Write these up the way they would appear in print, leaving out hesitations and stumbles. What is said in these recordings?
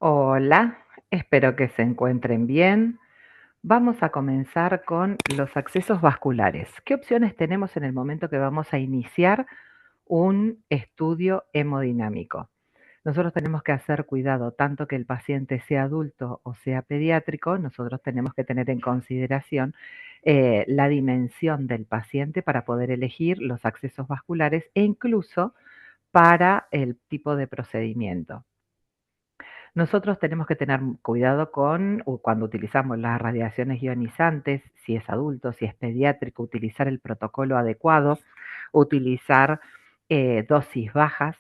Hola, espero que se encuentren bien. Vamos a comenzar con los accesos vasculares. ¿Qué opciones tenemos en el momento que vamos a iniciar un estudio hemodinámico? Nosotros tenemos que hacer cuidado, tanto que el paciente sea adulto o sea pediátrico, nosotros tenemos que tener en consideración la dimensión del paciente para poder elegir los accesos vasculares e incluso para el tipo de procedimiento. Nosotros tenemos que tener cuidado con cuando utilizamos las radiaciones ionizantes, si es adulto, si es pediátrico, utilizar el protocolo adecuado, utilizar dosis bajas,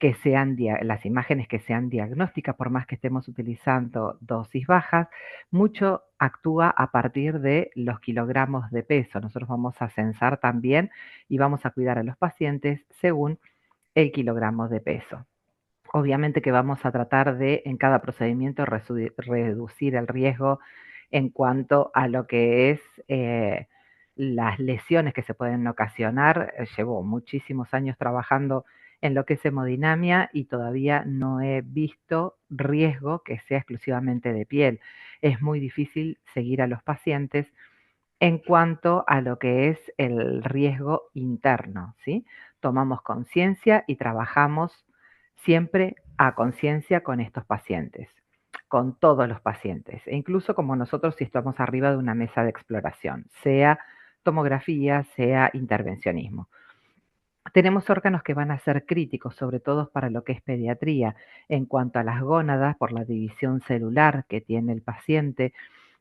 que sean las imágenes que sean diagnósticas, por más que estemos utilizando dosis bajas, mucho actúa a partir de los kilogramos de peso. Nosotros vamos a censar también y vamos a cuidar a los pacientes según el kilogramo de peso. Obviamente que vamos a tratar de, en cada procedimiento, reducir el riesgo en cuanto a lo que es las lesiones que se pueden ocasionar. Llevo muchísimos años trabajando en lo que es hemodinamia y todavía no he visto riesgo que sea exclusivamente de piel. Es muy difícil seguir a los pacientes en cuanto a lo que es el riesgo interno, ¿sí? Tomamos conciencia y trabajamos siempre a conciencia con estos pacientes, con todos los pacientes, e incluso como nosotros si estamos arriba de una mesa de exploración, sea tomografía, sea intervencionismo. Tenemos órganos que van a ser críticos, sobre todo para lo que es pediatría, en cuanto a las gónadas, por la división celular que tiene el paciente,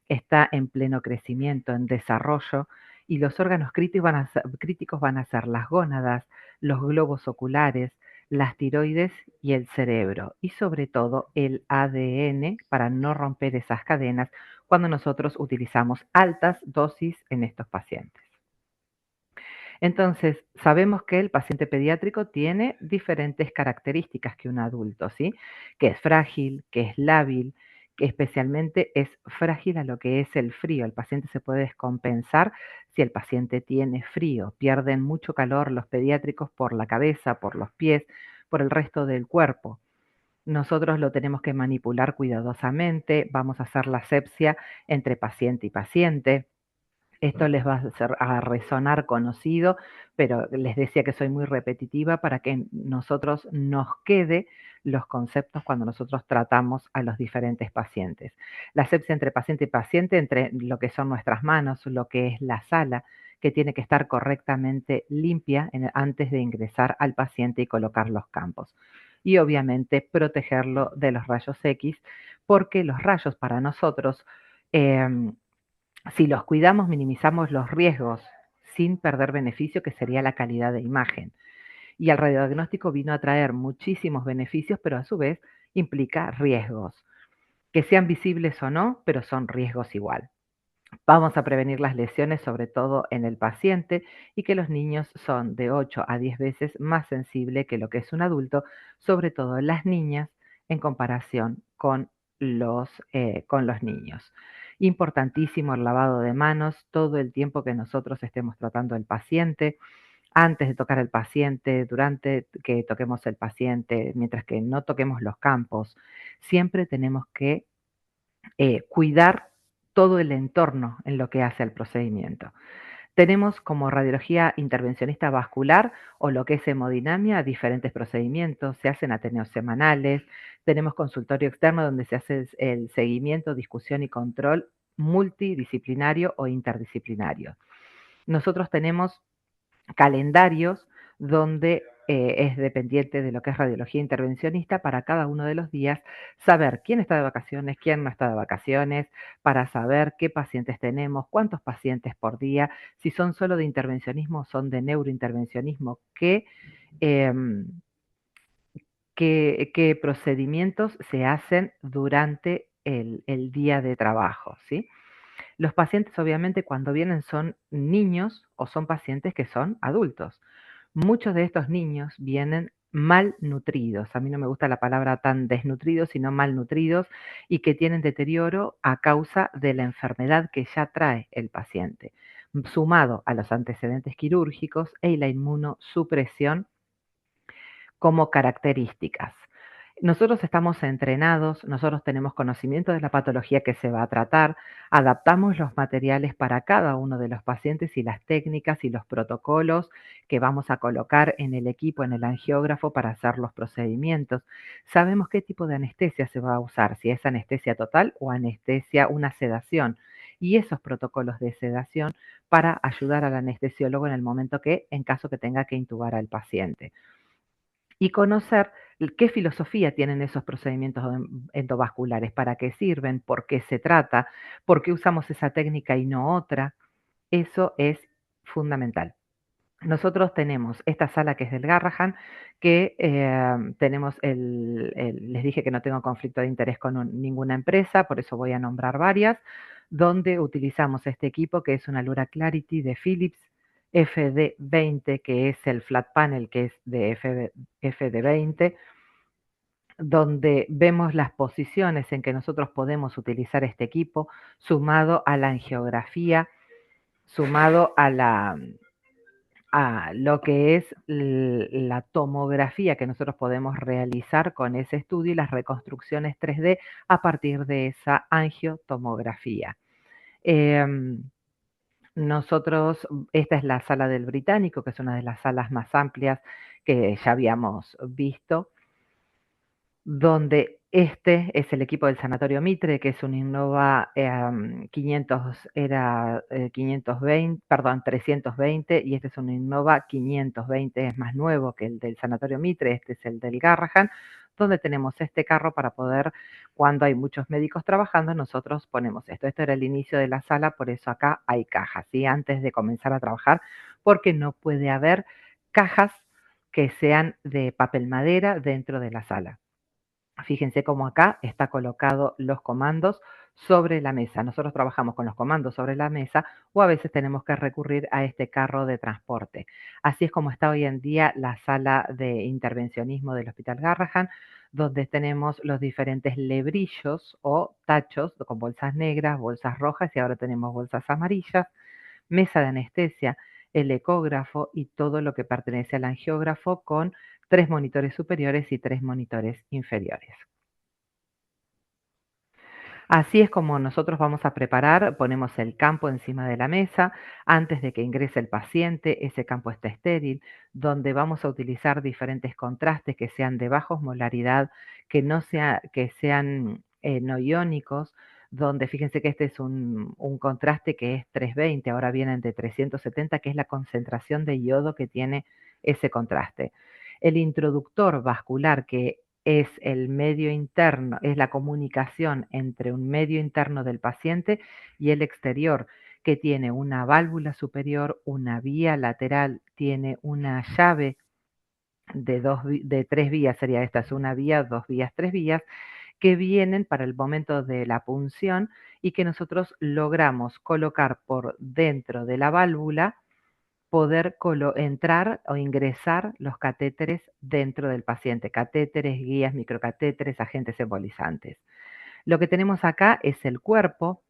está en pleno crecimiento, en desarrollo, y los órganos críticos van a ser las gónadas, los globos oculares, las tiroides y el cerebro, y sobre todo el ADN para no romper esas cadenas cuando nosotros utilizamos altas dosis en estos pacientes. Entonces, sabemos que el paciente pediátrico tiene diferentes características que un adulto, ¿sí? Que es frágil, que es lábil, que especialmente es frágil a lo que es el frío. El paciente se puede descompensar si el paciente tiene frío. Pierden mucho calor los pediátricos por la cabeza, por los pies, por el resto del cuerpo. Nosotros lo tenemos que manipular cuidadosamente. Vamos a hacer la asepsia entre paciente y paciente. Esto les va a hacer a resonar conocido, pero les decía que soy muy repetitiva para que nosotros nos quede los conceptos cuando nosotros tratamos a los diferentes pacientes. La asepsia entre paciente y paciente, entre lo que son nuestras manos, lo que es la sala, que tiene que estar correctamente limpia antes de ingresar al paciente y colocar los campos. Y obviamente protegerlo de los rayos X, porque los rayos para nosotros em, si los cuidamos, minimizamos los riesgos sin perder beneficio, que sería la calidad de imagen. Y el radiodiagnóstico vino a traer muchísimos beneficios, pero a su vez implica riesgos, que sean visibles o no, pero son riesgos igual. Vamos a prevenir las lesiones, sobre todo en el paciente, y que los niños son de 8 a 10 veces más sensibles que lo que es un adulto, sobre todo las niñas en comparación con los niños. Importantísimo el lavado de manos todo el tiempo que nosotros estemos tratando al paciente, antes de tocar al paciente, durante que toquemos el paciente, mientras que no toquemos los campos. Siempre tenemos que cuidar todo el entorno en lo que hace al procedimiento. Tenemos como radiología intervencionista vascular o lo que es hemodinamia diferentes procedimientos, se hacen ateneos semanales, tenemos consultorio externo donde se hace el seguimiento, discusión y control multidisciplinario o interdisciplinario. Nosotros tenemos calendarios donde es dependiente de lo que es radiología intervencionista para cada uno de los días, saber quién está de vacaciones, quién no está de vacaciones, para saber qué pacientes tenemos, cuántos pacientes por día, si son solo de intervencionismo o son de neurointervencionismo, em, qué procedimientos se hacen durante el día de trabajo, ¿sí? Los pacientes, obviamente, cuando vienen son niños o son pacientes que son adultos. Muchos de estos niños vienen malnutridos. A mí no me gusta la palabra tan desnutridos, sino malnutridos y que tienen deterioro a causa de la enfermedad que ya trae el paciente, sumado a los antecedentes quirúrgicos y la inmunosupresión como características. Nosotros estamos entrenados, nosotros tenemos conocimiento de la patología que se va a tratar, adaptamos los materiales para cada uno de los pacientes y las técnicas y los protocolos que vamos a colocar en el equipo, en el angiógrafo para hacer los procedimientos. Sabemos qué tipo de anestesia se va a usar, si es anestesia total o anestesia, una sedación. Y esos protocolos de sedación para ayudar al anestesiólogo en el momento que, en caso que tenga que intubar al paciente y conocer qué filosofía tienen esos procedimientos endovasculares, para qué sirven, por qué se trata, por qué usamos esa técnica y no otra. Eso es fundamental. Nosotros tenemos esta sala que es del Garrahan, que tenemos les dije que no tengo conflicto de interés con ninguna empresa, por eso voy a nombrar varias, donde utilizamos este equipo que es una Lura Clarity de Philips FD20, que es el flat panel que es de FD20, donde vemos las posiciones en que nosotros podemos utilizar este equipo, sumado a la angiografía, sumado a lo que es la tomografía que nosotros podemos realizar con ese estudio y las reconstrucciones 3D a partir de esa angiotomografía. Nosotros, esta es la sala del Británico, que es una de las salas más amplias que ya habíamos visto, donde este es el equipo del Sanatorio Mitre, que es un Innova 500, era 520, perdón, 320, y este es un Innova 520, es más nuevo que el del Sanatorio Mitre, este es el del Garrahan, donde tenemos este carro para poder, cuando hay muchos médicos trabajando, nosotros ponemos esto. Esto era el inicio de la sala, por eso acá hay cajas, ¿sí? Antes de comenzar a trabajar, porque no puede haber cajas que sean de papel madera dentro de la sala. Fíjense cómo acá está colocado los comandos sobre la mesa. Nosotros trabajamos con los comandos sobre la mesa o a veces tenemos que recurrir a este carro de transporte. Así es como está hoy en día la sala de intervencionismo del Hospital Garrahan, donde tenemos los diferentes lebrillos o tachos con bolsas negras, bolsas rojas y ahora tenemos bolsas amarillas, mesa de anestesia, el ecógrafo y todo lo que pertenece al angiógrafo con 3 monitores superiores y 3 monitores inferiores. Así es como nosotros vamos a preparar, ponemos el campo encima de la mesa antes de que ingrese el paciente, ese campo está estéril, donde vamos a utilizar diferentes contrastes que sean de baja osmolaridad, que sean no iónicos, donde fíjense que este es un contraste que es 320, ahora vienen de 370, que es la concentración de yodo que tiene ese contraste. El introductor vascular, que es el medio interno, es la comunicación entre un medio interno del paciente y el exterior, que tiene una válvula superior, una vía lateral, tiene una llave de 3 vías, sería esta, es una vía, 2 vías, 3 vías, que vienen para el momento de la punción y que nosotros logramos colocar por dentro de la válvula, poder entrar o ingresar los catéteres dentro del paciente, catéteres, guías, microcatéteres, agentes embolizantes. Lo que tenemos acá es el cuerpo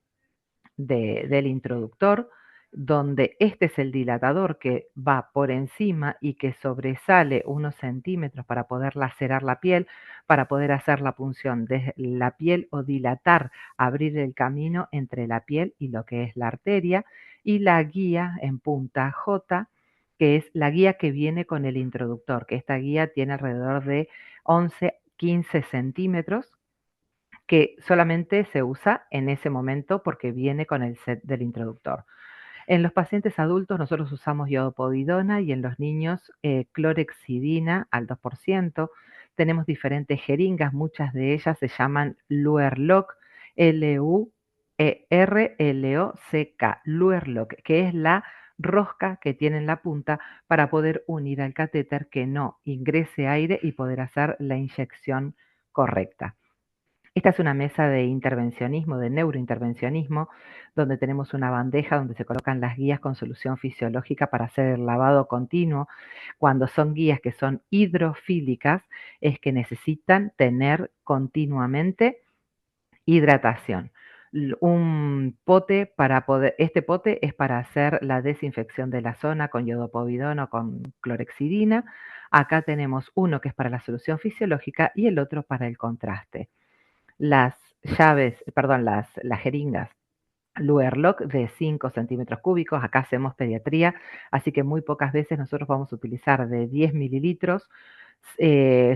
del introductor, donde este es el dilatador que va por encima y que sobresale unos centímetros para poder lacerar la piel, para poder hacer la punción de la piel o dilatar, abrir el camino entre la piel y lo que es la arteria, y la guía en punta J, que es la guía que viene con el introductor, que esta guía tiene alrededor de 11-15 centímetros, que solamente se usa en ese momento porque viene con el set del introductor. En los pacientes adultos nosotros usamos iodopovidona y en los niños clorexidina al 2%. Tenemos diferentes jeringas, muchas de ellas se llaman Luerloc, L-U-E-R-L-O-C-K, Luerloc, que es la rosca que tiene en la punta para poder unir al catéter que no ingrese aire y poder hacer la inyección correcta. Esta es una mesa de intervencionismo, de neurointervencionismo, donde tenemos una bandeja donde se colocan las guías con solución fisiológica para hacer el lavado continuo. Cuando son guías que son hidrofílicas, es que necesitan tener continuamente hidratación. un pote para poder, este pote es para hacer la desinfección de la zona con iodopovidona o con clorexidina. Acá tenemos uno que es para la solución fisiológica y el otro para el contraste. Las llaves, perdón, las jeringas Luerloc de 5 centímetros cúbicos, acá hacemos pediatría, así que muy pocas veces nosotros vamos a utilizar de 10 mililitros,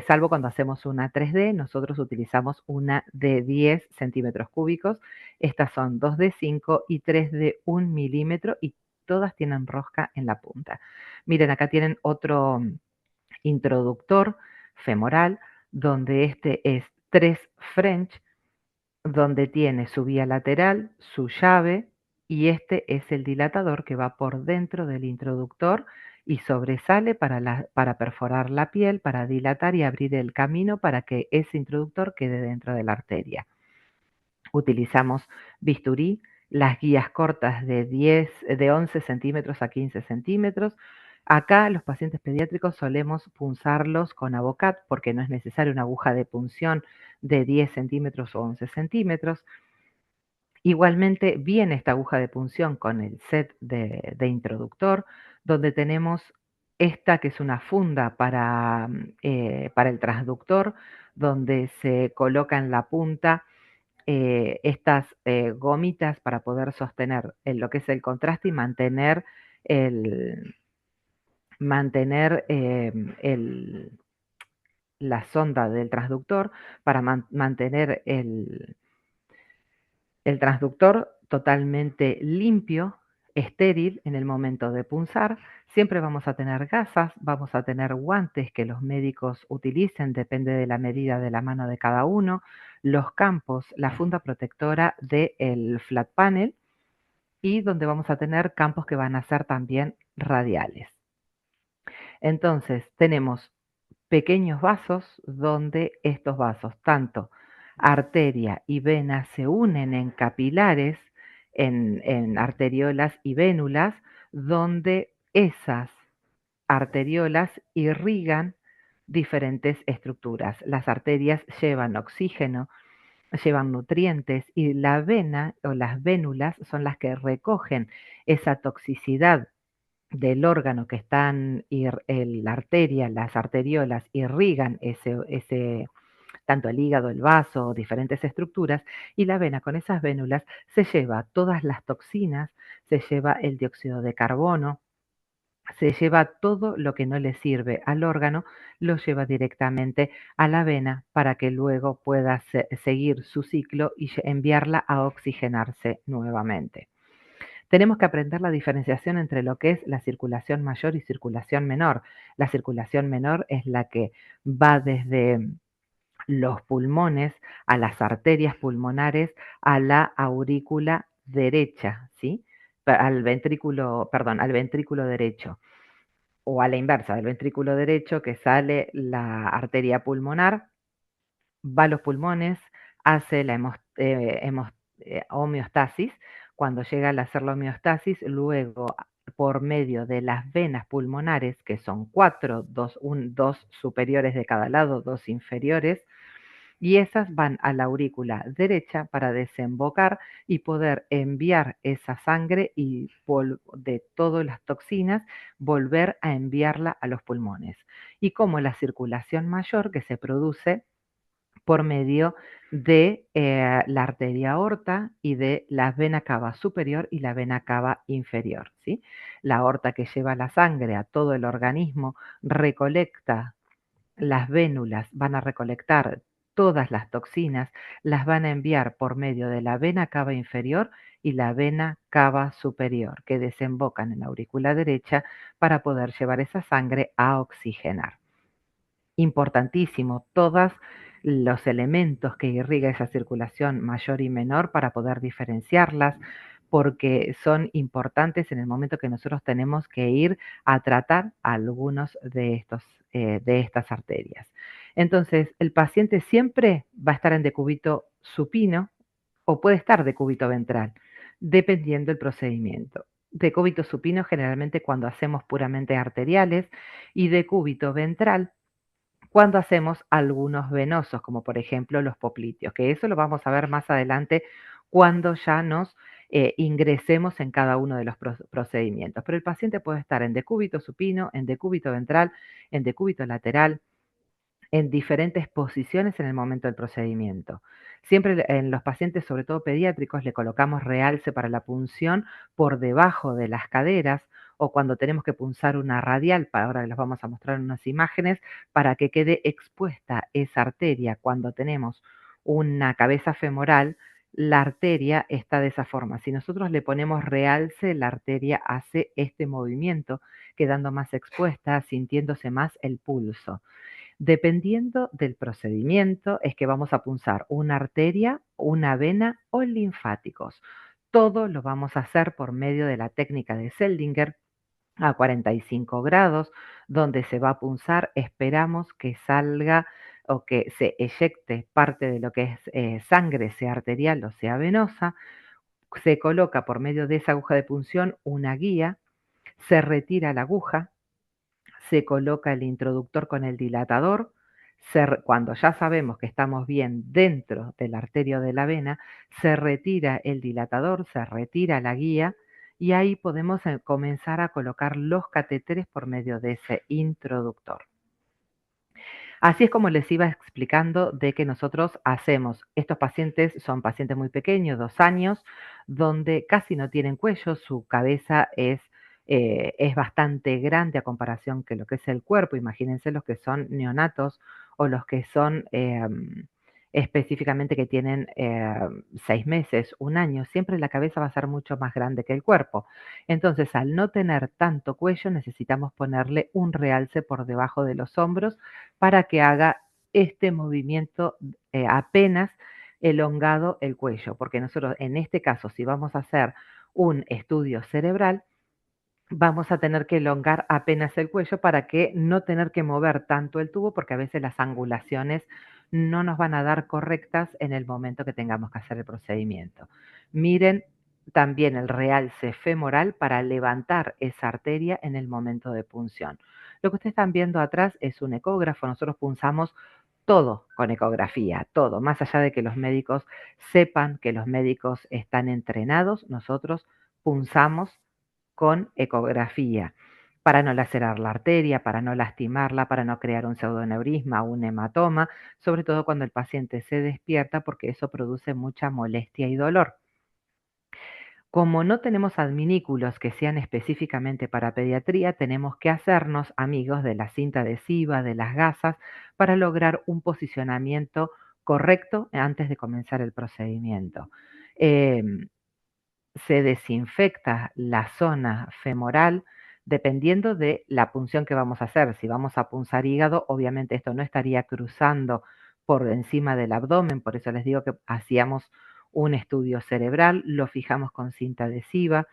salvo cuando hacemos una 3D, nosotros utilizamos una de 10 centímetros cúbicos. Estas son 2 de 5 y 3 de 1 milímetro y todas tienen rosca en la punta. Miren, acá tienen otro introductor femoral, donde este es 3 French, donde tiene su vía lateral, su llave, y este es el dilatador que va por dentro del introductor y sobresale para perforar la piel, para dilatar y abrir el camino para que ese introductor quede dentro de la arteria. Utilizamos bisturí, las guías cortas de 11 centímetros a 15 centímetros. Acá los pacientes pediátricos solemos punzarlos con Avocat porque no es necesaria una aguja de punción de 10 centímetros o 11 centímetros. Igualmente viene esta aguja de punción con el set de introductor, donde tenemos esta que es una funda para el transductor, donde se coloca en la punta estas gomitas para poder sostener lo que es el contraste y el, mantener la sonda del transductor para mantener el transductor totalmente limpio, estéril en el momento de punzar. Siempre vamos a tener gasas, vamos a tener guantes que los médicos utilicen, depende de la medida de la mano de cada uno, los campos, la funda protectora del flat panel y donde vamos a tener campos que van a ser también radiales. Entonces, tenemos pequeños vasos donde estos vasos, tanto arteria y vena, se unen en capilares, en arteriolas y vénulas, donde esas arteriolas irrigan diferentes estructuras. Las arterias llevan oxígeno, llevan nutrientes y la vena o las vénulas son las que recogen esa toxicidad del órgano que están, la arteria, las arteriolas irrigan tanto el hígado, el vaso, diferentes estructuras, y la vena con esas vénulas se lleva todas las toxinas, se lleva el dióxido de carbono, se lleva todo lo que no le sirve al órgano, lo lleva directamente a la vena para que luego pueda seguir su ciclo y enviarla a oxigenarse nuevamente. Tenemos que aprender la diferenciación entre lo que es la circulación mayor y circulación menor. La circulación menor es la que va desde los pulmones a las arterias pulmonares a la aurícula derecha, ¿sí? Al ventrículo derecho o a la inversa del ventrículo derecho que sale la arteria pulmonar, va a los pulmones, hace la homeostasis. Cuando llega a hacer la homeostasis, luego por medio de las venas pulmonares, que son 4, 2 superiores de cada lado, 2 inferiores, y esas van a la aurícula derecha para desembocar y poder enviar esa sangre y de todas las toxinas, volver a enviarla a los pulmones. Y como la circulación mayor que se produce por medio de la arteria aorta y de la vena cava superior y la vena cava inferior, ¿sí? La aorta que lleva la sangre a todo el organismo recolecta las vénulas, van a recolectar todas las toxinas, las van a enviar por medio de la vena cava inferior y la vena cava superior, que desembocan en la aurícula derecha para poder llevar esa sangre a oxigenar. Importantísimo, todos los elementos que irriga esa circulación mayor y menor para poder diferenciarlas, porque son importantes en el momento que nosotros tenemos que ir a tratar algunos de estas arterias. Entonces, el paciente siempre va a estar en decúbito supino o puede estar decúbito ventral, dependiendo del procedimiento. Decúbito supino generalmente cuando hacemos puramente arteriales y decúbito ventral cuando hacemos algunos venosos, como por ejemplo los popliteos, que eso lo vamos a ver más adelante cuando ya nos ingresemos en cada uno de los procedimientos. Pero el paciente puede estar en decúbito supino, en decúbito ventral, en decúbito lateral, en diferentes posiciones en el momento del procedimiento. Siempre en los pacientes, sobre todo pediátricos, le colocamos realce para la punción por debajo de las caderas o cuando tenemos que punzar una radial, para ahora les vamos a mostrar unas imágenes, para que quede expuesta esa arteria. Cuando tenemos una cabeza femoral, la arteria está de esa forma. Si nosotros le ponemos realce, la arteria hace este movimiento, quedando más expuesta, sintiéndose más el pulso. Dependiendo del procedimiento, es que vamos a punzar una arteria, una vena o linfáticos. Todo lo vamos a hacer por medio de la técnica de Seldinger a 45 grados, donde se va a punzar. Esperamos que salga o que se eyecte parte de lo que es sangre, sea arterial o sea venosa. Se coloca por medio de esa aguja de punción una guía, se retira la aguja, se coloca el introductor con el dilatador. Cuando ya sabemos que estamos bien dentro del arterio de la vena, se retira el dilatador, se retira la guía y ahí podemos comenzar a colocar los catéteres por medio de ese introductor. Así es como les iba explicando de que nosotros hacemos, estos pacientes son pacientes muy pequeños, 2 años, donde casi no tienen cuello, su cabeza es bastante grande a comparación que lo que es el cuerpo. Imagínense los que son neonatos o los que son específicamente que tienen 6 meses, 1 año, siempre la cabeza va a ser mucho más grande que el cuerpo. Entonces, al no tener tanto cuello, necesitamos ponerle un realce por debajo de los hombros para que haga este movimiento apenas elongado el cuello, porque nosotros en este caso, si vamos a hacer un estudio cerebral, vamos a tener que elongar apenas el cuello para que no tener que mover tanto el tubo, porque a veces las angulaciones no nos van a dar correctas en el momento que tengamos que hacer el procedimiento. Miren también el realce femoral para levantar esa arteria en el momento de punción. Lo que ustedes están viendo atrás es un ecógrafo. Nosotros punzamos todo con ecografía, todo. Más allá de que los médicos sepan que los médicos están entrenados, nosotros punzamos con ecografía para no lacerar la arteria, para no lastimarla, para no crear un pseudoneurisma, un hematoma, sobre todo cuando el paciente se despierta, porque eso produce mucha molestia y dolor. Como no tenemos adminículos que sean específicamente para pediatría, tenemos que hacernos amigos de la cinta adhesiva, de las gasas, para lograr un posicionamiento correcto antes de comenzar el procedimiento. Se desinfecta la zona femoral dependiendo de la punción que vamos a hacer. Si vamos a punzar hígado, obviamente esto no estaría cruzando por encima del abdomen, por eso les digo que hacíamos un estudio cerebral, lo fijamos con cinta adhesiva,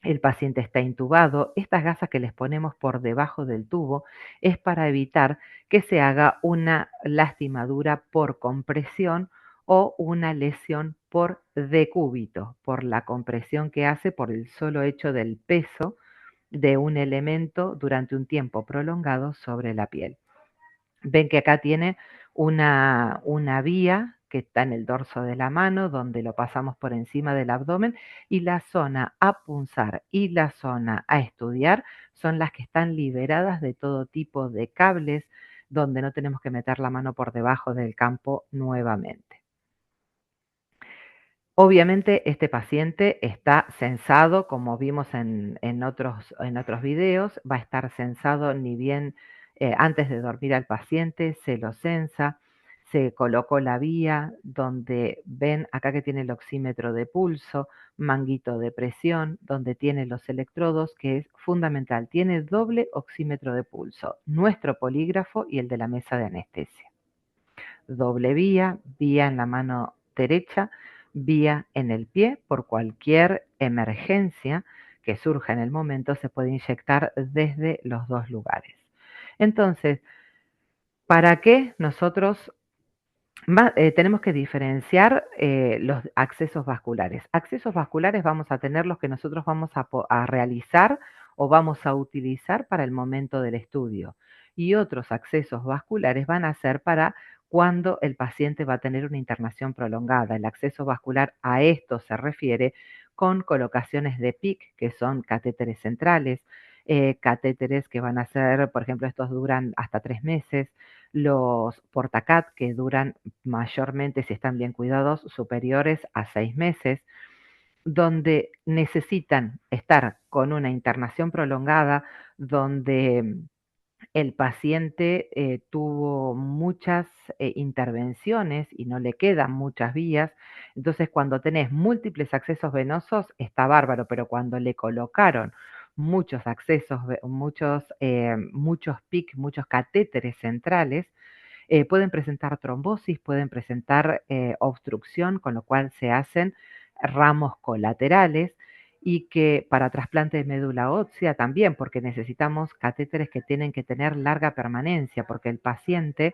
el paciente está intubado. Estas gasas que les ponemos por debajo del tubo es para evitar que se haga una lastimadura por compresión o una lesión por decúbito, por la compresión que hace por el solo hecho del peso de un elemento durante un tiempo prolongado sobre la piel. Ven que acá tiene una vía que está en el dorso de la mano, donde lo pasamos por encima del abdomen, y la zona a punzar y la zona a estudiar son las que están liberadas de todo tipo de cables, donde no tenemos que meter la mano por debajo del campo nuevamente. Obviamente este paciente está censado, como vimos en otros videos, va a estar censado ni bien antes de dormir al paciente, se lo censa, se colocó la vía donde ven acá que tiene el oxímetro de pulso, manguito de presión, donde tiene los electrodos, que es fundamental, tiene doble oxímetro de pulso, nuestro polígrafo y el de la mesa de anestesia. Doble vía en la mano derecha, vía en el pie, por cualquier emergencia que surja en el momento, se puede inyectar desde los dos lugares. Entonces, ¿para qué nosotros tenemos que diferenciar los accesos vasculares? Accesos vasculares vamos a tener los que nosotros vamos a realizar o vamos a utilizar para el momento del estudio. Y otros accesos vasculares van a ser para cuando el paciente va a tener una internación prolongada. El acceso vascular a esto se refiere con colocaciones de PIC, que son catéteres centrales, catéteres que van a ser, por ejemplo, estos duran hasta 3 meses, los portacat que duran mayormente, si están bien cuidados, superiores a 6 meses, donde necesitan estar con una internación prolongada, donde el paciente tuvo muchas intervenciones y no le quedan muchas vías. Entonces, cuando tenés múltiples accesos venosos, está bárbaro, pero cuando le colocaron muchos accesos, muchos PIC, muchos catéteres centrales, pueden presentar trombosis, pueden presentar obstrucción, con lo cual se hacen ramos colaterales y que para trasplante de médula ósea también, porque necesitamos catéteres que tienen que tener larga permanencia, porque el paciente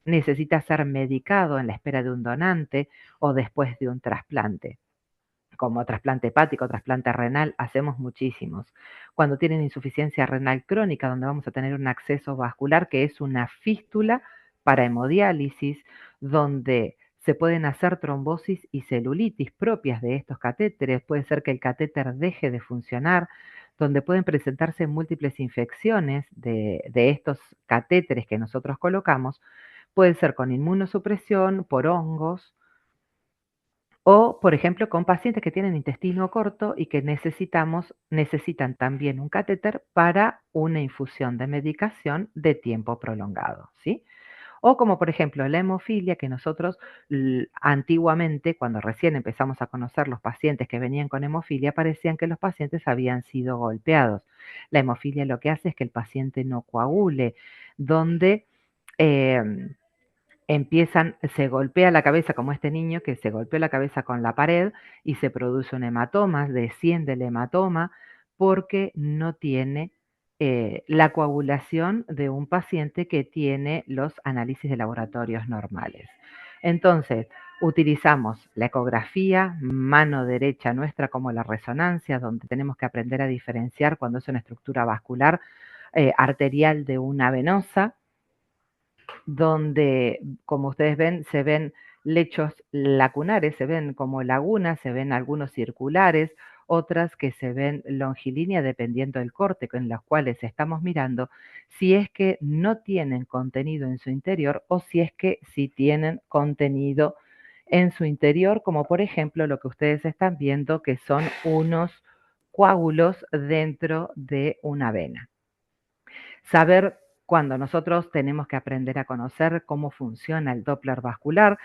necesita ser medicado en la espera de un donante o después de un trasplante. Como trasplante hepático, trasplante renal, hacemos muchísimos. Cuando tienen insuficiencia renal crónica, donde vamos a tener un acceso vascular que es una fístula para hemodiálisis, donde se pueden hacer trombosis y celulitis propias de estos catéteres, puede ser que el catéter deje de funcionar, donde pueden presentarse múltiples infecciones de estos catéteres que nosotros colocamos, puede ser con inmunosupresión, por hongos, o, por ejemplo, con pacientes que tienen intestino corto y que necesitan también un catéter para una infusión de medicación de tiempo prolongado, ¿sí? O como por ejemplo la hemofilia, que nosotros antiguamente, cuando recién empezamos a conocer los pacientes que venían con hemofilia, parecían que los pacientes habían sido golpeados. La hemofilia lo que hace es que el paciente no coagule, donde em, se golpea la cabeza, como este niño que se golpeó la cabeza con la pared y se produce un hematoma, desciende el hematoma porque no tiene la coagulación de un paciente que tiene los análisis de laboratorios normales. Entonces, utilizamos la ecografía, mano derecha nuestra, como la resonancia, donde tenemos que aprender a diferenciar cuando es una estructura vascular arterial de una venosa, donde, como ustedes ven, se ven lechos lacunares, se ven como lagunas, se ven algunos circulares, otras que se ven longilíneas dependiendo del corte con los cuales estamos mirando, si es que no tienen contenido en su interior o si es que sí tienen contenido en su interior, como por ejemplo lo que ustedes están viendo, que son unos coágulos dentro de una vena. Saber cuando nosotros tenemos que aprender a conocer cómo funciona el Doppler vascular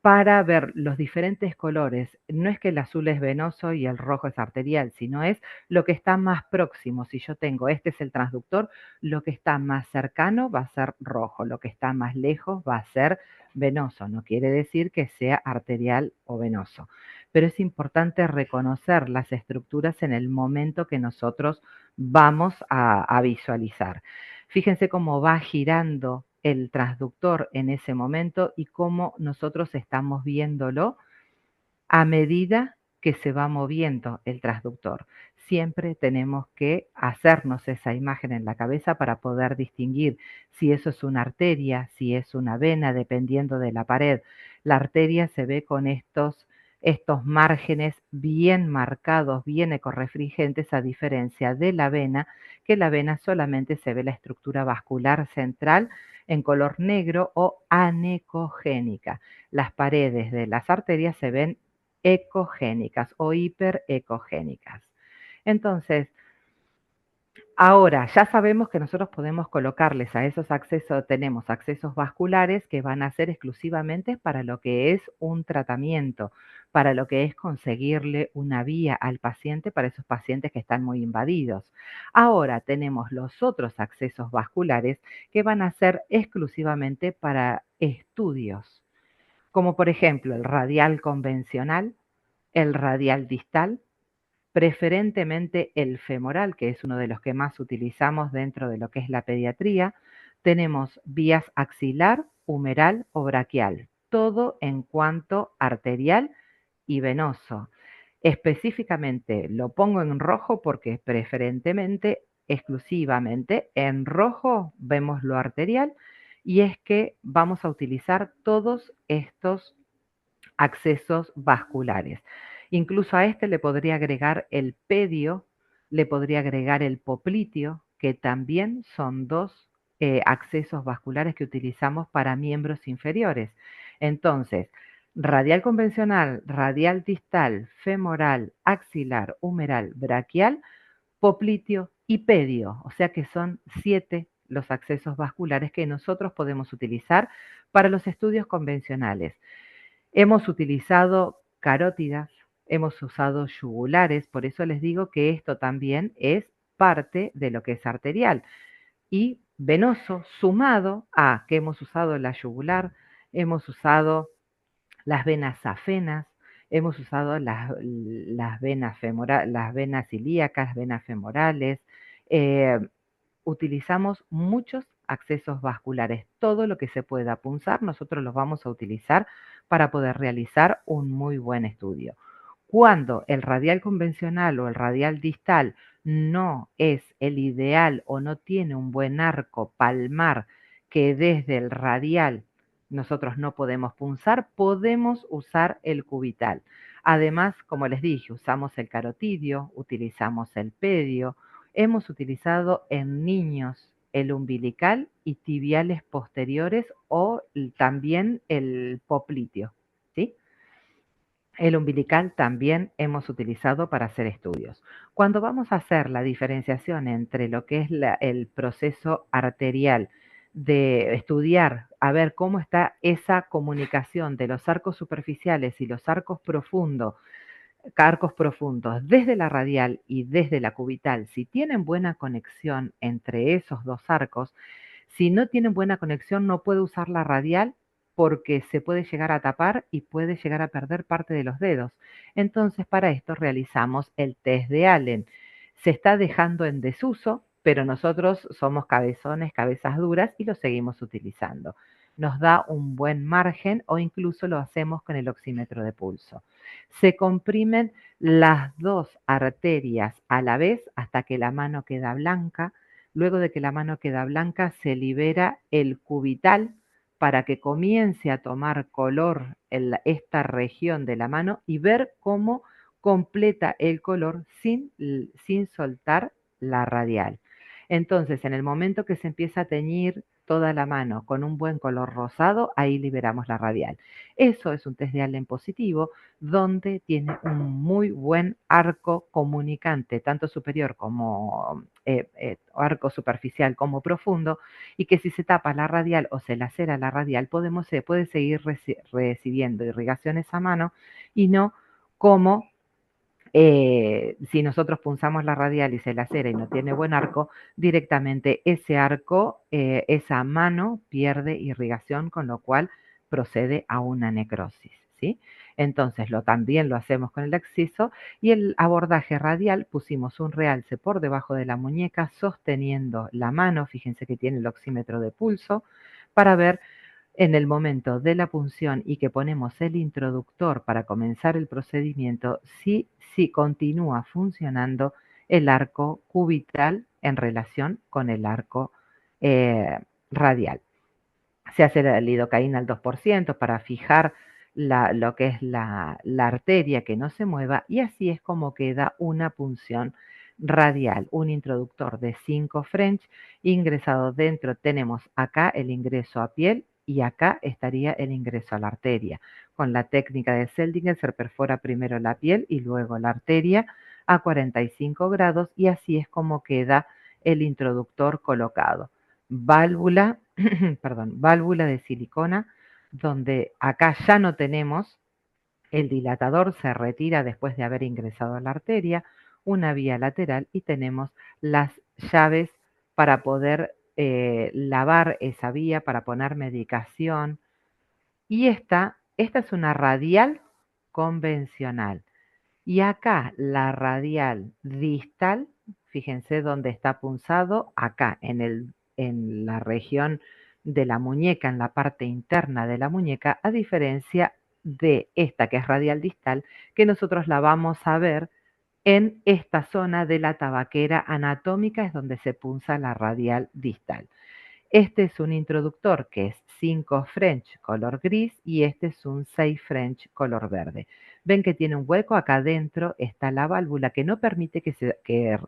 para ver los diferentes colores. No es que el azul es venoso y el rojo es arterial, sino es lo que está más próximo. Si yo tengo, este es el transductor, lo que está más cercano va a ser rojo, lo que está más lejos va a ser venoso. No quiere decir que sea arterial o venoso, pero es importante reconocer las estructuras en el momento que nosotros vamos a visualizar. Fíjense cómo va girando el transductor en ese momento y cómo nosotros estamos viéndolo a medida que se va moviendo el transductor. Siempre tenemos que hacernos esa imagen en la cabeza para poder distinguir si eso es una arteria, si es una vena, dependiendo de la pared. La arteria se ve con estos márgenes bien marcados, bien ecorrefringentes, a diferencia de la vena, que la vena solamente se ve la estructura vascular central en color negro o anecogénica. Las paredes de las arterias se ven ecogénicas o hiperecogénicas. Entonces, ahora ya sabemos que nosotros podemos colocarles a esos accesos, tenemos accesos vasculares que van a ser exclusivamente para lo que es un tratamiento, para lo que es conseguirle una vía al paciente para esos pacientes que están muy invadidos. Ahora tenemos los otros accesos vasculares que van a ser exclusivamente para estudios, como por ejemplo el radial convencional, el radial distal, preferentemente el femoral, que es uno de los que más utilizamos dentro de lo que es la pediatría. Tenemos vías axilar, humeral o braquial, todo en cuanto arterial y venoso. Específicamente lo pongo en rojo porque preferentemente, exclusivamente en rojo vemos lo arterial y es que vamos a utilizar todos estos accesos vasculares. Incluso a este le podría agregar el pedio, le podría agregar el popliteo, que también son dos accesos vasculares que utilizamos para miembros inferiores. Entonces, radial convencional, radial distal, femoral, axilar, humeral, braquial, popliteo y pedio, o sea que son 7 los accesos vasculares que nosotros podemos utilizar para los estudios convencionales. Hemos utilizado carótidas, hemos usado yugulares, por eso les digo que esto también es parte de lo que es arterial y venoso, sumado a que hemos usado la yugular, hemos usado las venas safenas, hemos usado las venas las venas ilíacas, venas femorales, eh, utilizamos muchos accesos vasculares. Todo lo que se pueda punzar, nosotros los vamos a utilizar para poder realizar un muy buen estudio. Cuando el radial convencional o el radial distal no es el ideal o no tiene un buen arco palmar que desde el radial nosotros no podemos punzar, podemos usar el cubital. Además, como les dije, usamos el carotidio, utilizamos el pedio, hemos utilizado en niños el umbilical y tibiales posteriores o también el popliteo, ¿sí? El umbilical también hemos utilizado para hacer estudios. Cuando vamos a hacer la diferenciación entre lo que es el proceso arterial de estudiar, a ver cómo está esa comunicación de los arcos superficiales y los arcos profundos desde la radial y desde la cubital, si tienen buena conexión entre esos dos arcos, si no tienen buena conexión no puede usar la radial porque se puede llegar a tapar y puede llegar a perder parte de los dedos. Entonces, para esto realizamos el test de Allen. Se está dejando en desuso, pero nosotros somos cabezones, cabezas duras y lo seguimos utilizando. Nos da un buen margen o incluso lo hacemos con el oxímetro de pulso. Se comprimen las dos arterias a la vez hasta que la mano queda blanca. Luego de que la mano queda blanca, se libera el cubital para que comience a tomar color en esta región de la mano y ver cómo completa el color sin soltar la radial. Entonces, en el momento que se empieza a teñir toda la mano con un buen color rosado, ahí liberamos la radial. Eso es un test de Allen positivo donde tiene un muy buen arco comunicante, tanto superior como arco superficial como profundo, y que si se tapa la radial o se lacera la radial, se puede seguir recibiendo irrigaciones a mano y no como si nosotros punzamos la radial y se lacera y no tiene buen arco, directamente ese arco, esa mano pierde irrigación, con lo cual procede a una necrosis, ¿sí? Entonces, también lo hacemos con el acceso y el abordaje radial, pusimos un realce por debajo de la muñeca sosteniendo la mano, fíjense que tiene el oxímetro de pulso, para ver en el momento de la punción y que ponemos el introductor para comenzar el procedimiento, si continúa funcionando el arco cubital en relación con el arco radial. Se hace la lidocaína al 2% para fijar lo que es la arteria que no se mueva y así es como queda una punción radial, un introductor de 5 French ingresado dentro. Tenemos acá el ingreso a piel y acá estaría el ingreso a la arteria. Con la técnica de Seldinger se perfora primero la piel y luego la arteria a 45 grados y así es como queda el introductor colocado. Válvula, perdón, válvula de silicona, donde acá ya no tenemos el dilatador, se retira después de haber ingresado a la arteria, una vía lateral y tenemos las llaves para poder lavar esa vía, para poner medicación. Y esta es una radial convencional. Y acá la radial distal, fíjense dónde está punzado, acá en la región de la muñeca, en la parte interna de la muñeca, a diferencia de esta que es radial distal, que nosotros la vamos a ver en esta zona de la tabaquera anatómica, es donde se punza la radial distal. Este es un introductor que es 5 French color gris y este es un 6 French color verde. Ven que tiene un hueco, acá adentro está la válvula que no permite que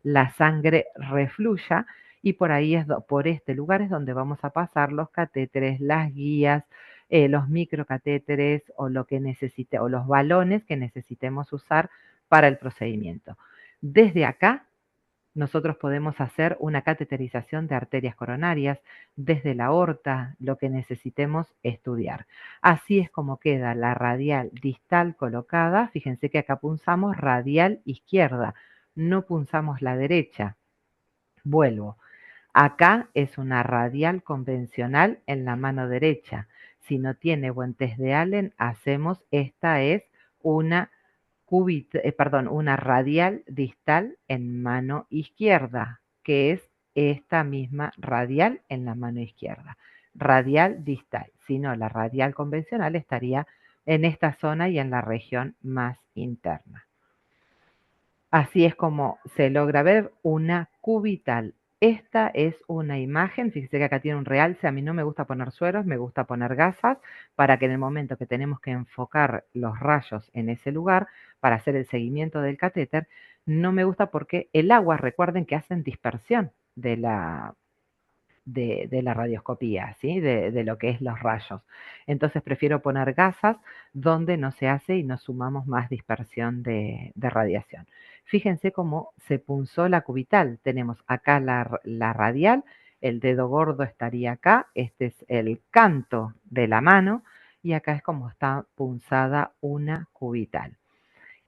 la sangre refluya y por ahí por este lugar es donde vamos a pasar los catéteres, las guías, los microcatéteres o lo que necesite, o los balones que necesitemos usar para el procedimiento. Desde acá nosotros podemos hacer una cateterización de arterias coronarias desde la aorta, lo que necesitemos estudiar. Así es como queda la radial distal colocada. Fíjense que acá punzamos radial izquierda, no punzamos la derecha. Vuelvo. Acá es una radial convencional en la mano derecha. Si no tiene buen test de Allen, hacemos, esta es una una radial distal en mano izquierda, que es esta misma radial en la mano izquierda. Radial distal. Si no, la radial convencional estaría en esta zona y en la región más interna. Así es como se logra ver una cubital. Esta es una imagen, fíjese que acá tiene un realce, a mí no me gusta poner sueros, me gusta poner gasas para que en el momento que tenemos que enfocar los rayos en ese lugar para hacer el seguimiento del catéter, no me gusta porque el agua, recuerden que hacen dispersión de la radioscopía, ¿sí? De lo que es los rayos. Entonces prefiero poner gasas donde no se hace y no sumamos más dispersión de radiación. Fíjense cómo se punzó la cubital. Tenemos acá la radial, el dedo gordo estaría acá, este es el canto de la mano y acá es como está punzada una cubital.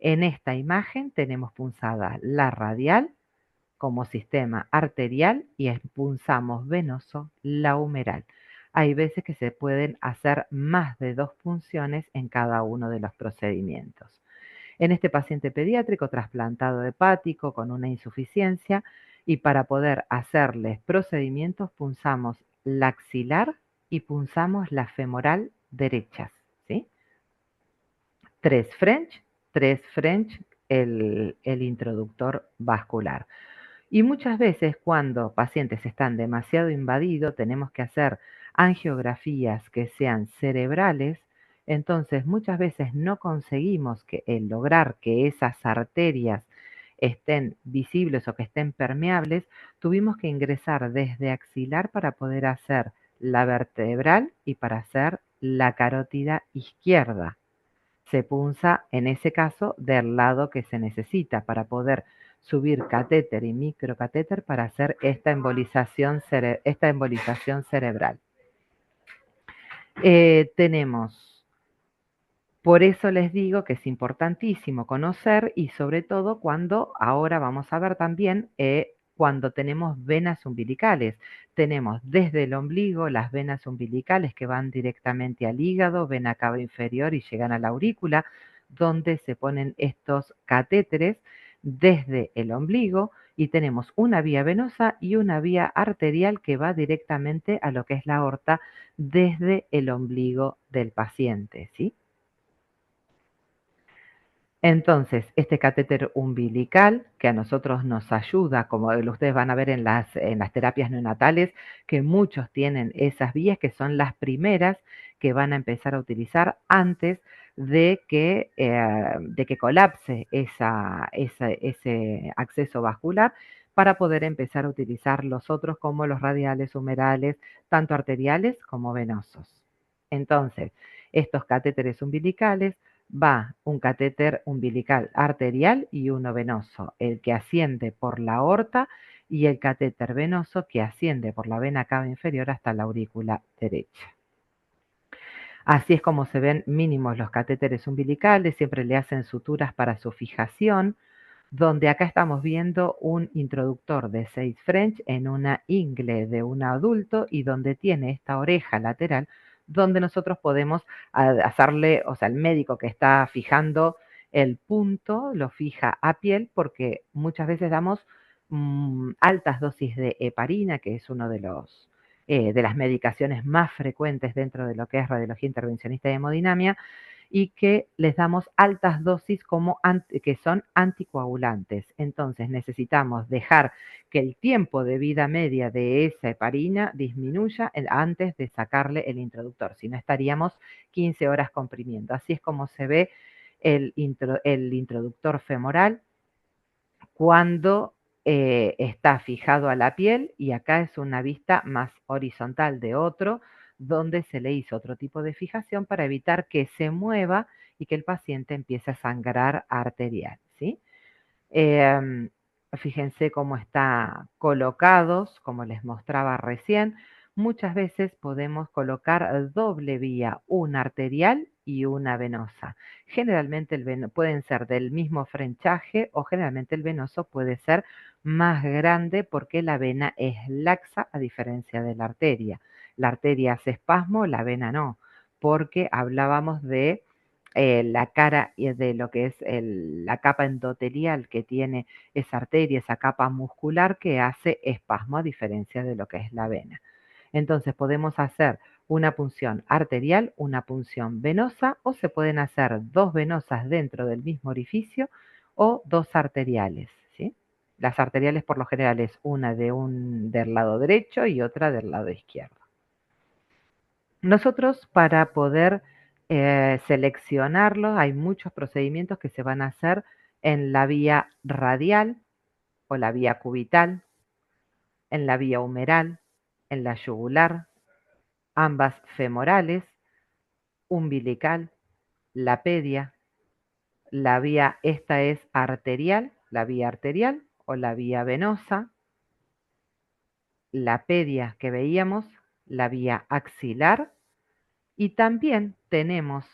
En esta imagen tenemos punzada la radial como sistema arterial y punzamos venoso la humeral. Hay veces que se pueden hacer más de 2 punciones en cada uno de los procedimientos. En este paciente pediátrico trasplantado hepático con una insuficiencia y para poder hacerles procedimientos punzamos la axilar y punzamos la femoral derechas, ¿sí? 3 French el introductor vascular. Y muchas veces cuando pacientes están demasiado invadidos, tenemos que hacer angiografías que sean cerebrales, entonces muchas veces no conseguimos lograr que esas arterias estén visibles o que estén permeables, tuvimos que ingresar desde axilar para poder hacer la vertebral y para hacer la carótida izquierda. Se punza en ese caso del lado que se necesita para poder subir catéter y microcatéter para hacer esta embolización cerebral. Tenemos, por eso les digo que es importantísimo conocer y sobre todo cuando ahora vamos a ver también cuando tenemos venas umbilicales. Tenemos desde el ombligo las venas umbilicales que van directamente al hígado, vena cava inferior y llegan a la aurícula, donde se ponen estos catéteres desde el ombligo y tenemos una vía venosa y una vía arterial que va directamente a lo que es la aorta desde el ombligo del paciente, ¿sí? Entonces, este catéter umbilical que a nosotros nos ayuda, como ustedes van a ver en las terapias neonatales, que muchos tienen esas vías que son las primeras que van a empezar a utilizar antes de que colapse ese acceso vascular para poder empezar a utilizar los otros como los radiales, humerales, tanto arteriales como venosos. Entonces, estos catéteres umbilicales va un catéter umbilical arterial y uno venoso, el que asciende por la aorta y el catéter venoso que asciende por la vena cava inferior hasta la aurícula derecha. Así es como se ven mínimos los catéteres umbilicales, siempre le hacen suturas para su fijación, donde acá estamos viendo un introductor de 6 French en una ingle de un adulto y donde tiene esta oreja lateral donde nosotros podemos hacerle, o sea, el médico que está fijando el punto lo fija a piel porque muchas veces damos altas dosis de heparina, que es uno de las medicaciones más frecuentes dentro de lo que es radiología intervencionista y hemodinamia, y que les damos altas dosis que son anticoagulantes. Entonces necesitamos dejar que el tiempo de vida media de esa heparina disminuya antes de sacarle el introductor, si no estaríamos 15 horas comprimiendo. Así es como se ve el introductor femoral cuando está fijado a la piel, y acá es una vista más horizontal de otro, donde se le hizo otro tipo de fijación para evitar que se mueva y que el paciente empiece a sangrar arterial, ¿sí? Em, Fíjense cómo está colocados, como les mostraba recién. Muchas veces podemos colocar doble vía, una arterial y una venosa. Generalmente pueden ser del mismo frenchaje, o generalmente el venoso puede ser más grande porque la vena es laxa a diferencia de la arteria. La arteria hace espasmo, la vena no, porque hablábamos de la cara y de lo que es la capa endotelial que tiene esa arteria, esa capa muscular que hace espasmo a diferencia de lo que es la vena. Entonces podemos hacer una punción arterial, una punción venosa, o se pueden hacer dos venosas dentro del mismo orificio o dos arteriales, ¿sí? Las arteriales por lo general es una del lado derecho y otra del lado izquierdo. Nosotros, para poder seleccionarlo, hay muchos procedimientos que se van a hacer en la vía radial o la vía cubital, en la vía humeral, en la yugular, ambas femorales, umbilical, la pedia, esta es arterial, la vía arterial o la vía venosa, la pedia que veíamos, la vía axilar, y también tenemos,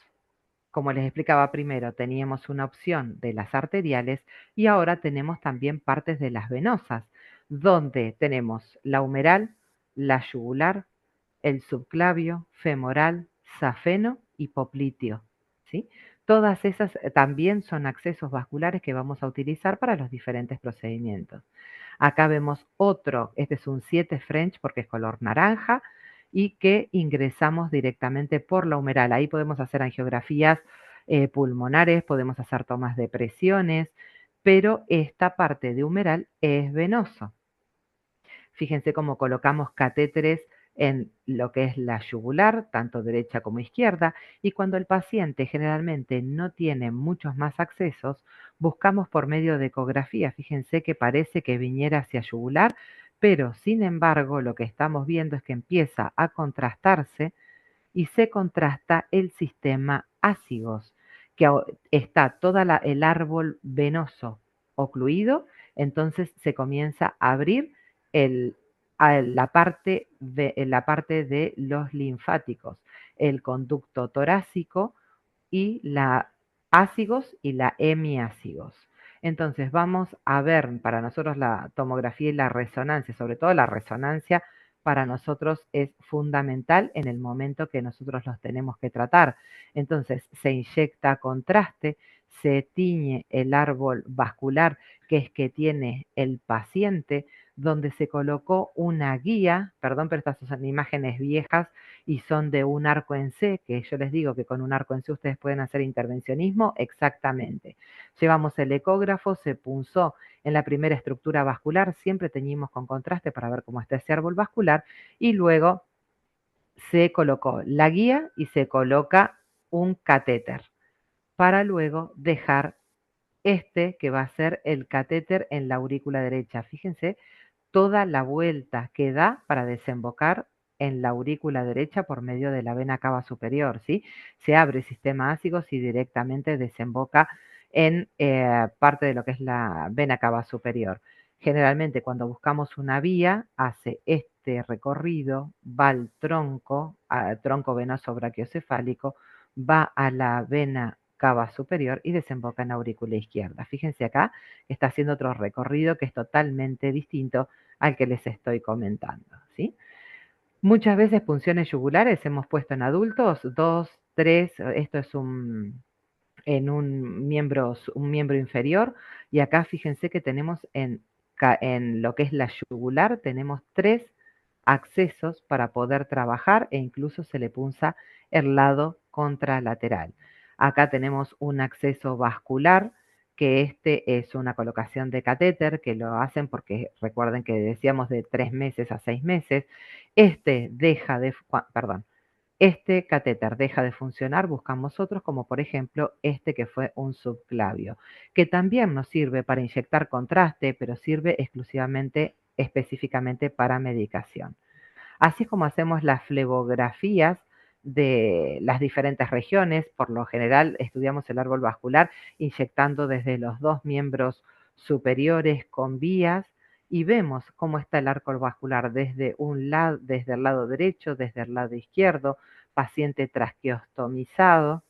como les explicaba primero, teníamos una opción de las arteriales y ahora tenemos también partes de las venosas, donde tenemos la humeral, la yugular, el subclavio, femoral, safeno y popliteo, ¿sí? Todas esas también son accesos vasculares que vamos a utilizar para los diferentes procedimientos. Acá vemos otro, este es un 7 French porque es color naranja, y que ingresamos directamente por la humeral. Ahí podemos hacer angiografías pulmonares, podemos hacer tomas de presiones, pero esta parte de humeral es venoso. Fíjense cómo colocamos catéteres en lo que es la yugular, tanto derecha como izquierda, y cuando el paciente generalmente no tiene muchos más accesos, buscamos por medio de ecografía. Fíjense que parece que viniera hacia yugular, pero sin embargo lo que estamos viendo es que empieza a contrastarse y se contrasta el sistema ácigos, que está todo el árbol venoso ocluido, entonces se comienza a abrir el, la parte de los linfáticos, el conducto torácico y la ácigos y la hemiácigos. Entonces vamos a ver para nosotros la tomografía y la resonancia, sobre todo la resonancia para nosotros es fundamental en el momento que nosotros los tenemos que tratar. Entonces se inyecta contraste, se tiñe el árbol vascular que es que tiene el paciente, donde se colocó una guía, perdón, pero estas son imágenes viejas y son de un arco en C, que yo les digo que con un arco en C ustedes pueden hacer intervencionismo, exactamente. Llevamos el ecógrafo, se punzó en la primera estructura vascular, siempre teñimos con contraste para ver cómo está ese árbol vascular, y luego se colocó la guía y se coloca un catéter para luego dejar este que va a ser el catéter en la aurícula derecha. Fíjense toda la vuelta que da para desembocar en la aurícula derecha por medio de la vena cava superior, ¿sí? Se abre el sistema ácigos y directamente desemboca en parte de lo que es la vena cava superior. Generalmente cuando buscamos una vía, hace este recorrido, va al tronco venoso brachiocefálico, va a la vena cava superior y desemboca en la aurícula izquierda. Fíjense acá, está haciendo otro recorrido que es totalmente distinto al que les estoy comentando, ¿sí? Muchas veces punciones yugulares hemos puesto en adultos, 2, 3, esto es en un miembro inferior, y acá fíjense que tenemos en lo que es la yugular, tenemos 3 accesos para poder trabajar, e incluso se le punza el lado contralateral. Acá tenemos un acceso vascular, que este es una colocación de catéter, que lo hacen porque recuerden que decíamos de 3 meses a 6 meses. Este deja de, perdón, este catéter deja de funcionar, buscamos otros, como por ejemplo este que fue un subclavio, que también nos sirve para inyectar contraste, pero sirve exclusivamente, específicamente para medicación. Así es como hacemos las flebografías de las diferentes regiones. Por lo general estudiamos el árbol vascular inyectando desde los dos miembros superiores con vías y vemos cómo está el árbol vascular desde un lado, desde el lado derecho, desde el lado izquierdo, paciente traqueostomizado,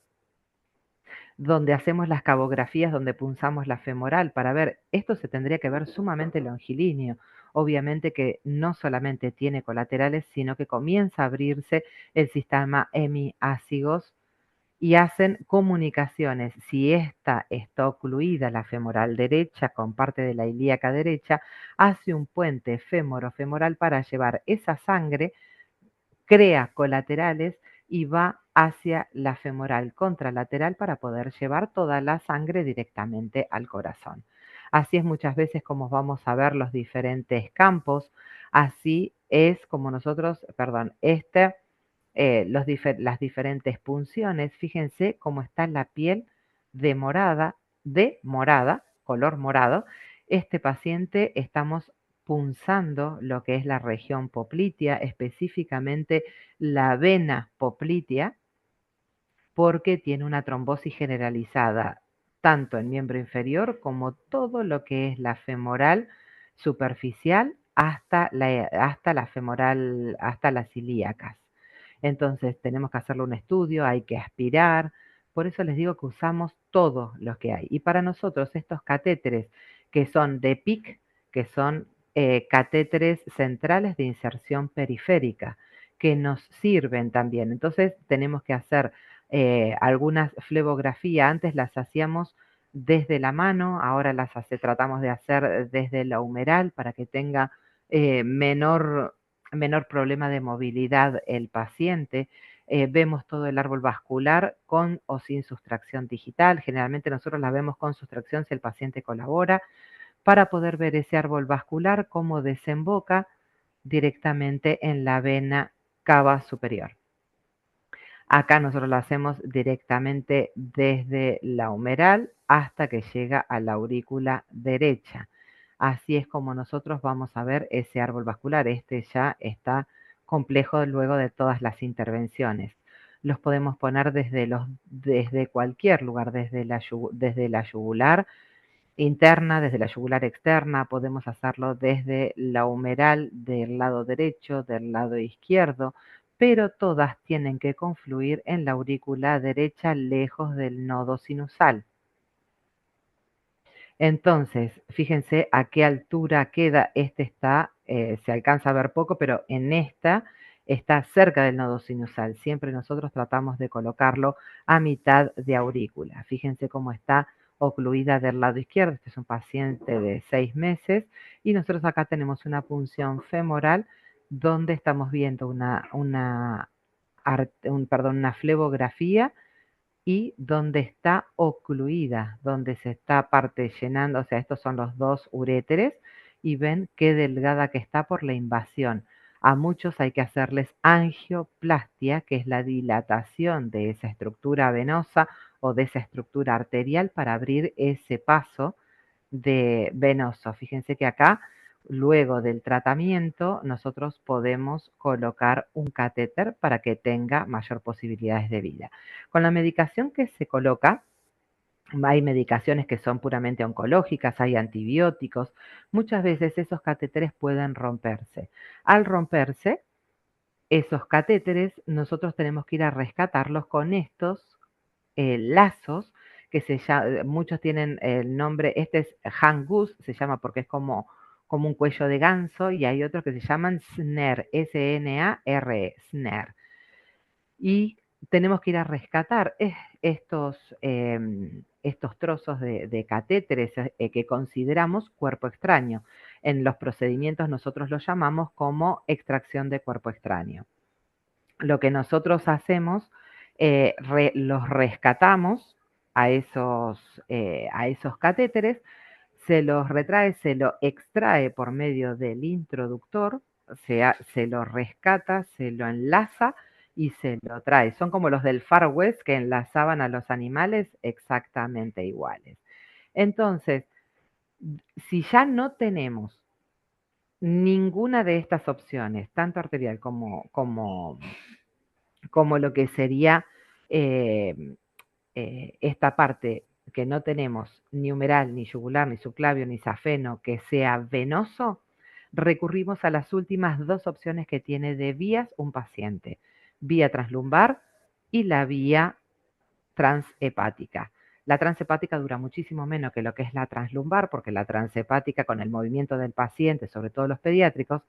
donde hacemos las cabografías, donde punzamos la femoral para ver, esto se tendría que ver sumamente longilíneo. Obviamente que no solamente tiene colaterales, sino que comienza a abrirse el sistema hemiácigos y hacen comunicaciones. Si esta está ocluida, la femoral derecha con parte de la ilíaca derecha, hace un puente fémoro-femoral para llevar esa sangre, crea colaterales y va hacia la femoral contralateral para poder llevar toda la sangre directamente al corazón. Así es muchas veces como vamos a ver los diferentes campos, así es como nosotros, perdón, las diferentes punciones, fíjense cómo está la piel de morada, color morado. Este paciente estamos punzando lo que es la región poplitea, específicamente la vena poplitea, porque tiene una trombosis generalizada, tanto en miembro inferior como todo lo que es la femoral superficial hasta la femoral, hasta las ilíacas. Entonces tenemos que hacerle un estudio, hay que aspirar, por eso les digo que usamos todos los que hay. Y para nosotros estos catéteres que son de PIC, que son catéteres centrales de inserción periférica, que nos sirven también. Entonces tenemos que hacer algunas flebografías, antes las hacíamos desde la mano, ahora tratamos de hacer desde la humeral para que tenga menor problema de movilidad el paciente. Vemos todo el árbol vascular con o sin sustracción digital. Generalmente nosotros la vemos con sustracción si el paciente colabora, para poder ver ese árbol vascular cómo desemboca directamente en la vena cava superior. Acá nosotros lo hacemos directamente desde la humeral hasta que llega a la aurícula derecha. Así es como nosotros vamos a ver ese árbol vascular. Este ya está complejo luego de todas las intervenciones. Los podemos poner desde cualquier lugar, desde la yugular interna, desde la yugular externa, podemos hacerlo desde la humeral del lado derecho, del lado izquierdo, pero todas tienen que confluir en la aurícula derecha lejos del nodo sinusal. Entonces, fíjense a qué altura queda, se alcanza a ver poco, pero en esta está cerca del nodo sinusal. Siempre nosotros tratamos de colocarlo a mitad de aurícula. Fíjense cómo está ocluida del lado izquierdo. Este es un paciente de 6 meses y nosotros acá tenemos una punción femoral donde estamos viendo una flebografía y donde está ocluida, donde se está parte llenando, o sea, estos son los dos uréteres y ven qué delgada que está por la invasión. A muchos hay que hacerles angioplastia, que es la dilatación de esa estructura venosa o de esa estructura arterial para abrir ese paso de venoso. Fíjense que acá, luego del tratamiento, nosotros podemos colocar un catéter para que tenga mayor posibilidades de vida. Con la medicación que se coloca, hay medicaciones que son puramente oncológicas, hay antibióticos. Muchas veces esos catéteres pueden romperse. Al romperse, esos catéteres nosotros tenemos que ir a rescatarlos con estos lazos que muchos tienen el nombre, este es Hand Goose, se llama porque es como un cuello de ganso, y hay otros que se llaman snare, S-N-A-R-E, snare. Y tenemos que ir a rescatar estos trozos de catéteres que consideramos cuerpo extraño. En los procedimientos nosotros lo llamamos como extracción de cuerpo extraño. Lo que nosotros hacemos los rescatamos a esos catéteres, se los retrae, se lo extrae por medio del introductor, o sea, se lo rescata, se lo enlaza y se lo trae. Son como los del Far West que enlazaban a los animales exactamente iguales. Entonces, si ya no tenemos ninguna de estas opciones, tanto arterial como lo que sería eh, esta parte que no tenemos ni humeral, ni yugular, ni subclavio, ni safeno, que sea venoso, recurrimos a las últimas dos opciones que tiene de vías un paciente, vía translumbar y la vía transhepática. La transhepática dura muchísimo menos que lo que es la translumbar, porque la transhepática con el movimiento del paciente, sobre todo los pediátricos,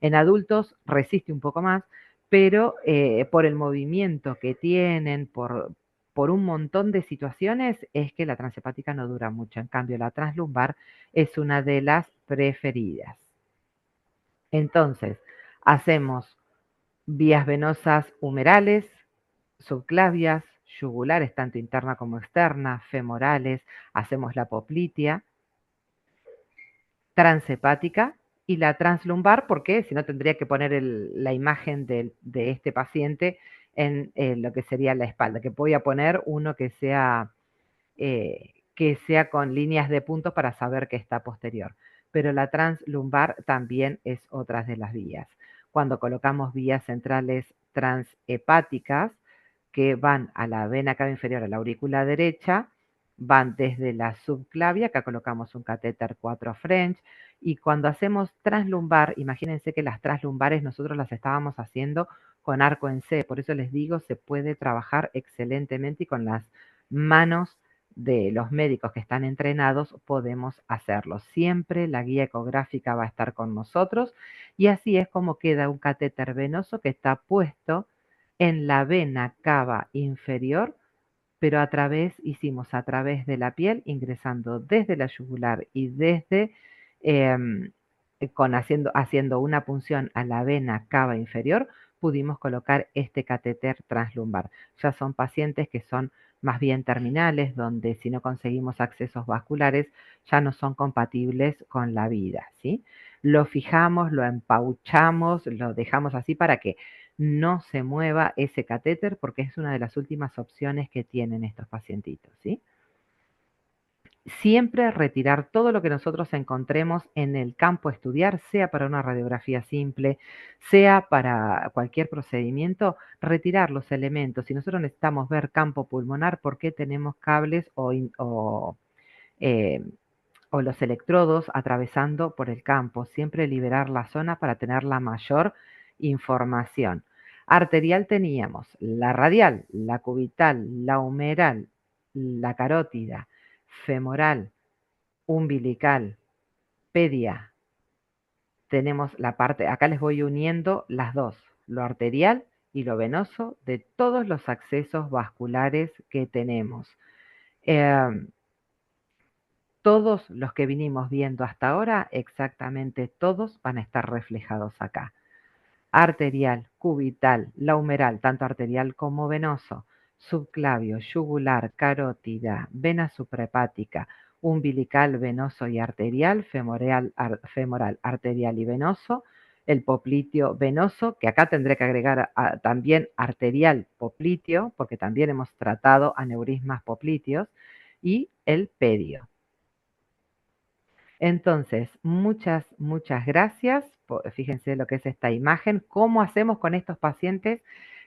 en adultos resiste un poco más, pero por el movimiento que tienen, por un montón de situaciones, es que la transhepática no dura mucho. En cambio, la translumbar es una de las preferidas. Entonces, hacemos vías venosas humerales, subclavias, yugulares, tanto interna como externa, femorales, hacemos la poplitea, transhepática y la translumbar, porque si no tendría que poner la imagen de este paciente en lo que sería la espalda, que voy a poner uno que sea con líneas de puntos para saber que está posterior. Pero la translumbar también es otra de las vías. Cuando colocamos vías centrales transhepáticas, que van a la vena cava inferior, a la aurícula derecha, van desde la subclavia, acá colocamos un catéter 4 French, y cuando hacemos translumbar, imagínense que las translumbares nosotros las estábamos haciendo con arco en C, por eso les digo, se puede trabajar excelentemente y con las manos de los médicos que están entrenados podemos hacerlo. Siempre la guía ecográfica va a estar con nosotros y así es como queda un catéter venoso que está puesto en la vena cava inferior, pero hicimos a través de la piel, ingresando desde la yugular y desde em, haciendo una punción a la vena cava inferior, pudimos colocar este catéter translumbar. Ya son pacientes que son más bien terminales, donde si no conseguimos accesos vasculares, ya no son compatibles con la vida, ¿sí? Lo fijamos, lo empauchamos, lo dejamos así para que no se mueva ese catéter porque es una de las últimas opciones que tienen estos pacientitos, ¿sí? Siempre retirar todo lo que nosotros encontremos en el campo a estudiar, sea para una radiografía simple, sea para cualquier procedimiento, retirar los elementos. Si nosotros necesitamos ver campo pulmonar, ¿por qué tenemos cables eh, o los electrodos atravesando por el campo? Siempre liberar la zona para tener la mayor información. Arterial teníamos la radial, la cubital, la humeral, la carótida, femoral, umbilical, pedia. Tenemos la parte, acá les voy uniendo las dos, lo arterial y lo venoso de todos los accesos vasculares que tenemos. Todos los que vinimos viendo hasta ahora, exactamente todos van a estar reflejados acá. Arterial, cubital, la humeral, tanto arterial como venoso, subclavio, yugular, carótida, vena suprahepática, umbilical, venoso y arterial, femoral, arterial y venoso, el popliteo venoso, que acá tendré que agregar también arterial popliteo, porque también hemos tratado aneurismas popliteos, y el pedio. Entonces, muchas gracias. Fíjense lo que es esta imagen. ¿Cómo hacemos con estos pacientes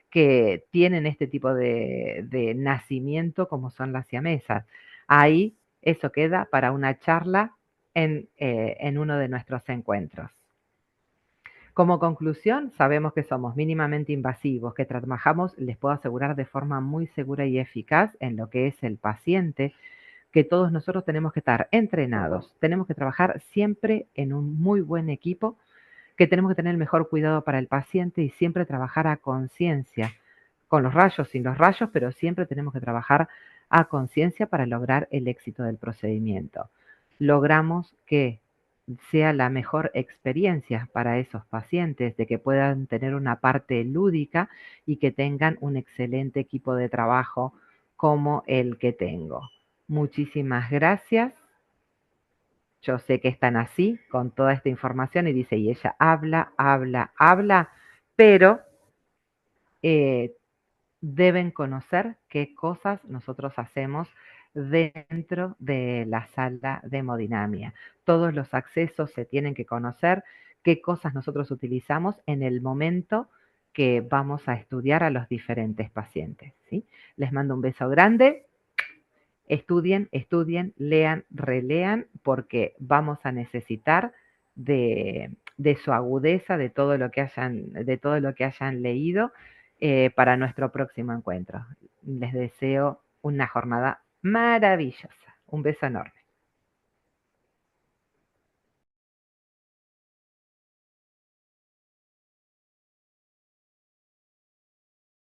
que tienen este tipo de nacimiento como son las siamesas? Ahí eso queda para una charla en uno de nuestros encuentros. Como conclusión, sabemos que somos mínimamente invasivos, que trabajamos, les puedo asegurar, de forma muy segura y eficaz en lo que es el paciente, que todos nosotros tenemos que estar entrenados, tenemos que trabajar siempre en un muy buen equipo, que tenemos que tener el mejor cuidado para el paciente y siempre trabajar a conciencia, con los rayos, sin los rayos, pero siempre tenemos que trabajar a conciencia para lograr el éxito del procedimiento. Logramos que sea la mejor experiencia para esos pacientes, de que puedan tener una parte lúdica y que tengan un excelente equipo de trabajo como el que tengo. Muchísimas gracias. Yo sé que están así con toda esta información y dice, y ella habla, habla, habla, pero eh, deben conocer qué cosas nosotros hacemos dentro de la sala de hemodinamia. Todos los accesos se tienen que conocer, qué cosas nosotros utilizamos en el momento que vamos a estudiar a los diferentes pacientes, ¿sí? Les mando un beso grande. Estudien, estudien, lean, relean, porque vamos a necesitar de su agudeza, de todo lo que hayan leído para nuestro próximo encuentro. Les deseo una jornada maravillosa. Un beso enorme.